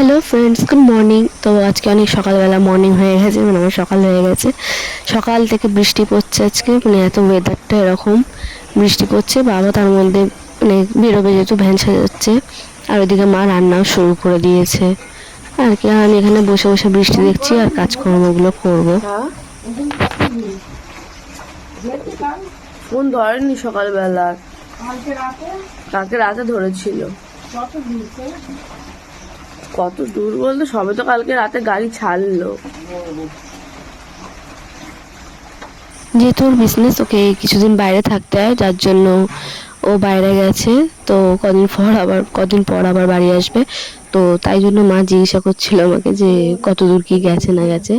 Hello friends, good morning. তো আজকে অনেক সকালবেলা মর্নিং হয়ে গেছে, মানে আমার সকাল হয়ে গেছে। সকাল থেকে বৃষ্টি পড়ছে আজকে, মানে এত ওয়েদারটা এরকম, বৃষ্টি পড়ছে। বাবা তার মধ্যে মানে বেরোবে যেহেতু ভ্যান সাজাচ্ছে, আর ওইদিকে মা রান্নাও শুরু করে দিয়েছে আর কি। আর আমি এখানে বসে বসে বৃষ্টি দেখছি আর কাজকর্মগুলো করবো। হ্যাঁ, ফোন ধরেনি সকালবেলা, কালকে রাতে ধরেছিল। কত দূর বলতে সবে তো কালকে রাতে গাড়ি ছাড়লো। যেহেতু ওর বিজনেস, ওকে কিছুদিন বাইরে থাকতে হয়, যার জন্য ও বাইরে গেছে। তো কদিন পর আবার বাড়ি আসবে। তো তাই জন্য মা জিজ্ঞাসা করছিল আমাকে যে কত দূর কি গেছে না গেছে।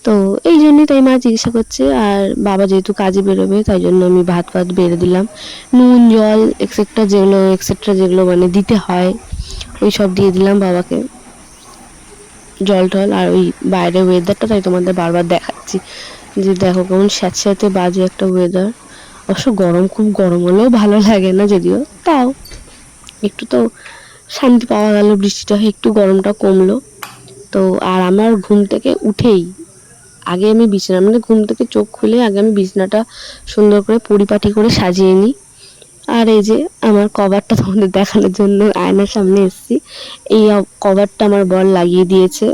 তো এই জন্যই তাই মা জিজ্ঞাসা করছে। আর বাবা যেহেতু কাজে বেরোবে, তাই জন্য আমি ভাত বেড়ে দিলাম। নুন জল এক্সেট্রা যেগুলো মানে দিতে হয়, ওই সব দিয়ে দিলাম বাবাকে, জল টল। আর ওই বাইরের ওয়েদারটা তাই তোমাদের বারবার দেখাচ্ছি যে দেখো কেমন স্যাঁতস্যাঁতে বাজে একটা ওয়েদার। অবশ্য খুব গরম হলেও ভালো লাগে না, যদিও তাও একটু তো শান্তি পাওয়া গেল, বৃষ্টিটা একটু গরমটা কমলো। তো আর আমার ঘুম থেকে উঠেই আগে আমি বিছানা, মানে ঘুম থেকে চোখ খুলে আগে আমি বিছানাটা সুন্দর করে পরিপাটি করে সাজিয়ে নিই। আর এই যে আমার কভারটা তোমাদের দেখানোর জন্য আয়নার সামনে এসেছি। এই কভারটা আমার বর লাগিয়ে দিয়েছে।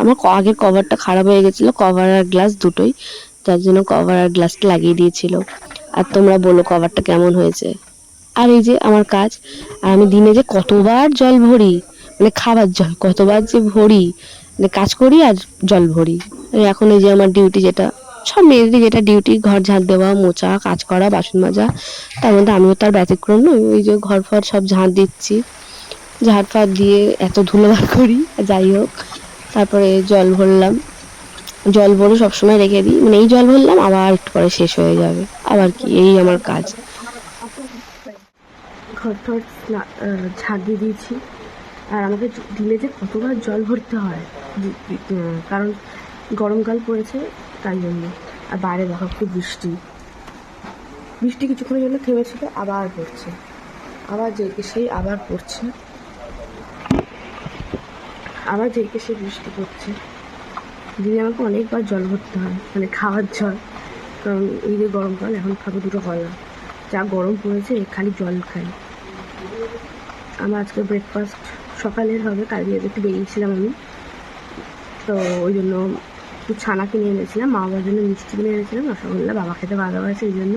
আমার আগের কভারটা খারাপ হয়ে গেছিলো, কভার আর গ্লাস দুটোই, যার জন্য কভার আর গ্লাসটা লাগিয়ে দিয়েছিল। আর তোমরা বলো কভারটা কেমন হয়েছে। আর এই যে আমার কাজ, আর আমি দিনে যে কতবার জল ভরি, মানে খাবার জল কতবার যে ভরি, মানে কাজ করি আর জল ভরি। এখন এই যে আমার ডিউটি, যেটা সব মেয়েদেরই যেটা ডিউটি, ঘর ঝাঁট দেওয়া, মোছা, কাজ করা, বাসন মাজা, তার মধ্যে আমিও তার ব্যতিক্রম নই। ওই যে ঘর ফর সব ঝাঁট দিচ্ছি, ঝাঁট ফাট দিয়ে এত ধুলো বার করি। যাই হোক, তারপরে জল ভরলাম, জল ভরে সবসময় রেখে দিই, মানে এই জল ভরলাম আবার একটু পরে শেষ হয়ে যাবে, আবার কি, এই আমার কাজ। ঘর টর ঝাঁট দিয়ে দিয়েছি। আর আমাকে দিনে যে কতবার জল ভরতে হয়, কারণ গরমকাল পড়েছে তাই জন্য। আর বাইরে দেখো খুব বৃষ্টি, বৃষ্টি কিছুক্ষণের জন্য থেমেছিল, আবার পড়ছে, আবার যেকে সেই আবার পড়ছে, আবার যেকে সেই বৃষ্টি পড়ছে। দিনে আমাকে অনেকবার জল ভরতে হয়, মানে খাওয়ার জল, কারণ এই যে গরমকাল, এখন খাবো দুটো কলা, যা গরম পড়েছে খালি জল খাই। আমার আজকে ব্রেকফাস্ট সকালের হবে, কালকে একটু বেরিয়েছিলাম আমি, তো ওই জন্য একটু ছানা কিনে এনেছিলাম, মা বাবার জন্য মিষ্টি কিনে এনেছিলাম, রসগোল্লা, বাবা খেতে ভালোবাসে এই জন্য,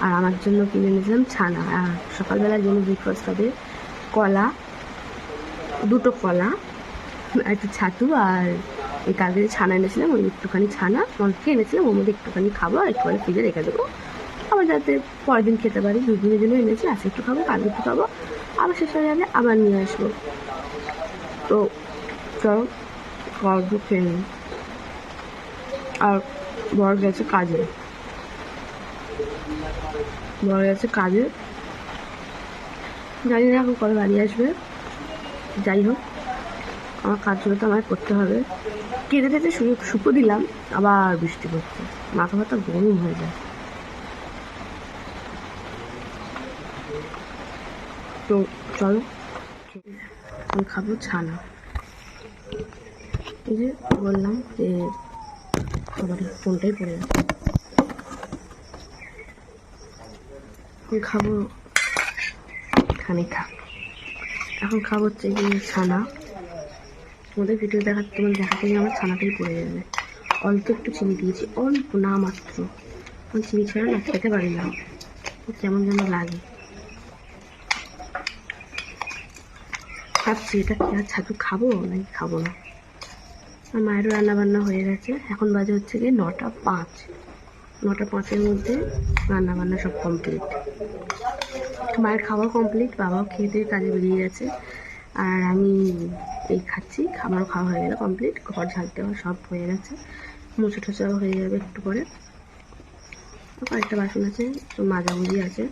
আর আমার জন্য কিনে এনেছিলাম ছানা। আর সকালবেলার জন্য ব্রেকফাস্ট হবে কলা, দুটো কলা, একটু ছাতু, আর এই কালকে যে ছানা এনেছিলাম ওই একটুখানি ছানা অনেককে এনেছিলাম, ওর মধ্যে একটুখানি খাবো আর একটুখানি ফ্রিজে রেখে দেবো, আবার যাতে পরের দিন খেতে পারি। 2 দিনের জন্য এনেছি, আজকে একটু খাবো, কালকে একটু খাবো, আবার শেষ হয়ে গেলে আবার নিয়ে আসবো। তো চলো গল্প খেয়ে নিই। আর বর গেছে কাজে, জানি না এখন কবে বাড়ি আসবে। যাই হোক, আমার কাজগুলো তো আমায় করতে হবে। কেটে কেটে শুকো দিলাম, আবার বৃষ্টি পড়ছে, মাথা ব্যথা গরম হয়ে যায়। তো চলো, আমি খাবো ছানা। এই যে বললাম যে সবার ফোনটাই পড়ে যাচ্ছে। আমি খাবো খানিক, এখন খাবো হচ্ছে কি ছানা। তোমাদের দেখাতে গিয়ে আমার ছানাটাই পড়ে যাবে। অল্প একটু চিনি দিয়েছি, অল্প না মাত্র, আমি চিনি ছাড়া না খেতে পারি না, কেমন যেন লাগে। ভাবছি এটা কি আর ছাতু খাবো নাকি খাবো না। আর মায়েরও রান্নাবান্না হয়ে গেছে, এখন বাজে হচ্ছে গিয়ে 9টা 5। 9টা 5-এর মধ্যে রান্নাবান্না সব কমপ্লিট, মায়ের খাওয়া কমপ্লিট, বাবাও খেয়ে দিয়ে কাজে বেরিয়ে গেছে, আর আমি এই খাচ্ছি। আমারও খাওয়া হয়ে গেল কমপ্লিট, ঘর ঝাড় দেওয়া সব হয়ে গেছে, মুছে ঠোছাও হয়ে যাবে একটু করে। কয়েকটা বাসন আছে, তো মাজামুজি আছে,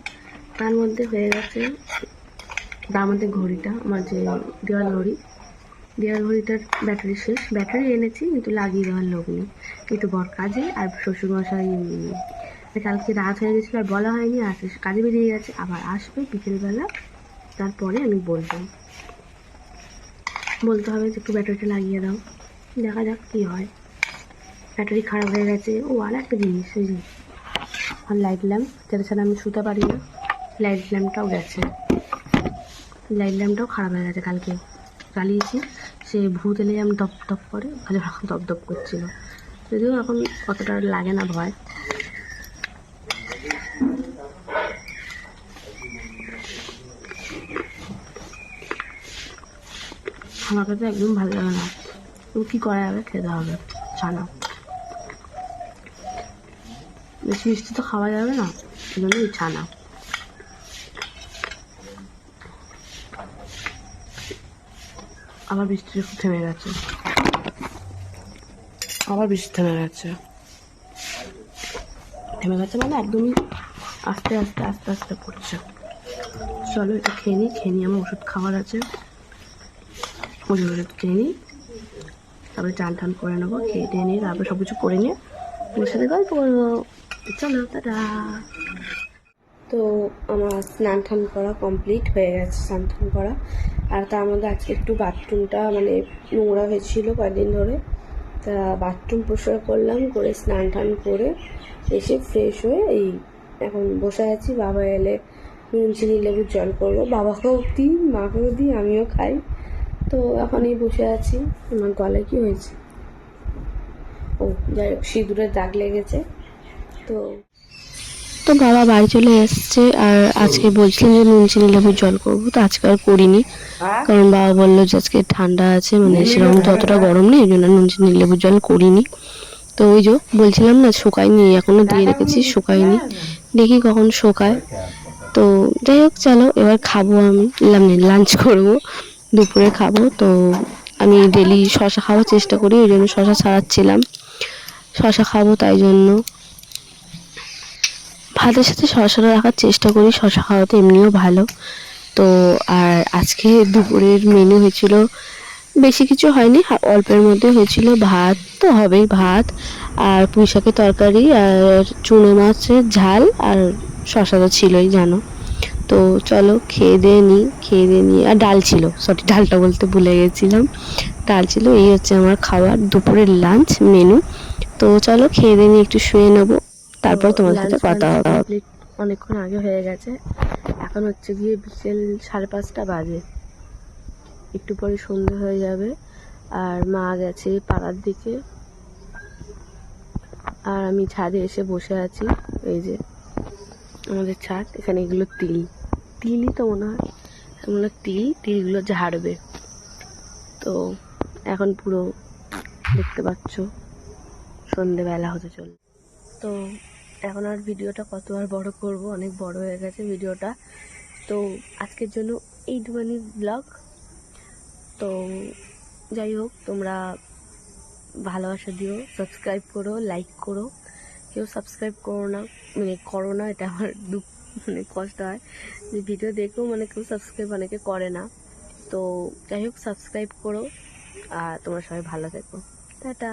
তার মধ্যে হয়ে গেছে। তার মধ্যে ঘড়িটা, আমার যে দেওয়াল ঘড়িটার ব্যাটারি শেষ, ব্যাটারি এনেছি কিন্তু লাগিয়ে দেওয়ার লোক নেই, কিন্তু বর কাজে, আর শ্বশুরমশাই কালকে রাত হয়ে গেছিলো আর বলা হয়নি, আর কাজে বেরিয়ে গেছে, আবার আসবে বিকেলবেলা, তারপরে আমি বলবো। বলতে হবে যে একটু ব্যাটারিটা লাগিয়ে দাও, দেখা যাক কী হয়। ব্যাটারি খারাপ হয়ে গেছে। ও আর একটা জিনিস, ওই যে আর লাইট ল্যাম্প, যেটা ছাড়া আমি শুতে পারি না, লাইট ল্যাম্পটাও গেছে। লাইট ল্যাম্পটাও খারাপ হয়ে গেছে, কালকে জ্বালিয়েছি, সে ভূত এলে আমি দপ দপ করে খালি দপ দপ করছিল। যদিও এখন অতটা লাগে না ভয়। আমার কাছে একদম ভালো লাগে না, তো কী করা যাবে, খেতে হবে ছানা। বেশি মিষ্টি তো খাওয়া যাবে না, সেই জন্য এই ছানা। আবার বৃষ্টি থেমে গেছে, আবার বৃষ্টি থেমে গেছে। থেমে গেছে মানে একদমই আস্তে আস্তে আস্তে আস্তে পড়ছে। চলো এটা খেয়ে নিই, খেয়ে নিই, আমার ওষুধ খাওয়ার আছে, ওষুধ খেয়ে নিই, তারপরে চান টান করে নেবো, খেয়ে টেয়ে নিই, তারপরে সব কিছু করে নিয়ে ওর সাথে গল্প করবো। চলো টাটা। তো আমার স্নান টান করা কমপ্লিট হয়ে গেছে, স্নান টান করা। আর তার মধ্যে আজকে একটু বাথরুমটা মানে নোংরা হয়েছিল কয়েকদিন ধরে, তা বাথরুম পরিষ্কার করলাম, করে স্নান টান করে এসে ফ্রেশ হয়ে এই এখন বসে আছি। বাবা এলে নুন চিনি লেবুর জল করবো, বাবাকেও দিই, মাকেও দিই, আমিও খাই। তো এখন এই বসে আছি। আমার গলায় কি হয়েছে, ও যাই হোক সিঁদুরের দাগ লেগেছে। তো তো বাবা বাড়ি চলে এসছে, আর আজকে বলছিলাম যে নুন চিনি লেবুর জল করবো, তো আজকে আর করিনি, কারণ বাবা বললো যে আজকে ঠান্ডা আছে, মানে সেরকম তো অতটা গরম নেই, এই জন্য নুন চিনি লেবুর জল করিনি। তো ওই যে বলছিলাম না, শুকায়নি, এখনো দিয়ে রেখেছি, শুকায়নি, দেখি কখন শুকায়। তো যাই হোক, চলো এবার খাবো, আমি লাঞ্চ করবো, দুপুরে খাবো। তো আমি ডেলি শশা খাওয়ার চেষ্টা করি, ওই জন্য শশা ছাড়াচ্ছিলাম, শশা খাবো তাই জন্য। ভাতের সাথে শশাটা রাখার চেষ্টা করি, শশা খাওয়াতে এমনিও ভালো। তো আর আজকে দুপুরের মেনু হয়েছিল, বেশি কিছু হয়নি, অল্পের মধ্যে হয়েছিল, ভাত তো হবেই, ভাত আর পুঁই শাকের তরকারি আর চুনো মাছের ঝাল আর শশা তো ছিলই জানো। তো চলো খেয়ে দিয়ে নিই, খেয়ে দিয়ে নিই, আর ডাল ছিল, সরি ডালটা বলতে ভুলে গেছিলাম, ডাল ছিল। এই হচ্ছে আমার খাবার, দুপুরের লাঞ্চ মেনু। তো চলো খেয়ে দিয়ে নিই, একটু শুয়ে নেবো, তারপর তোমার সাথে কথা হবে। কমপ্লিট অনেকক্ষণ আগে হয়ে গেছে, এখন হচ্ছে গিয়ে বিকেল 5:30 বাজে, একটু পরে সন্ধে হয়ে যাবে। আর মা গেছে পাড়ার দিকে, আর আমি ছাদে এসে বসে আছি। এই যে আমাদের ছাদ, এখানে এগুলো তিলই তো মনে হয়, এগুলো তিলগুলো ঝাড়বে। তো এখন পুরো দেখতে পাচ্ছ সন্ধেবেলা হতে চল। তো এখন আর ভিডিওটা কত আর বড় করব, অনেক বড় হয়ে গেছে ভিডিওটা। তো আজকের জন্য এইটুখানি ব্লগ। তো যাই হোক, তোমরা ভালোবাসা দিও, সাবস্ক্রাইব করো, লাইক করো। কেউ সাবস্ক্রাইব করো না, এটা আমার দুঃখ, কষ্ট হয় যে ভিডিও দেখেও কেউ সাবস্ক্রাইব অনেকে করে না। তো যাই হোক, সাবস্ক্রাইব করো, আর তোমরা সবাই ভালো থেকো, টাটা।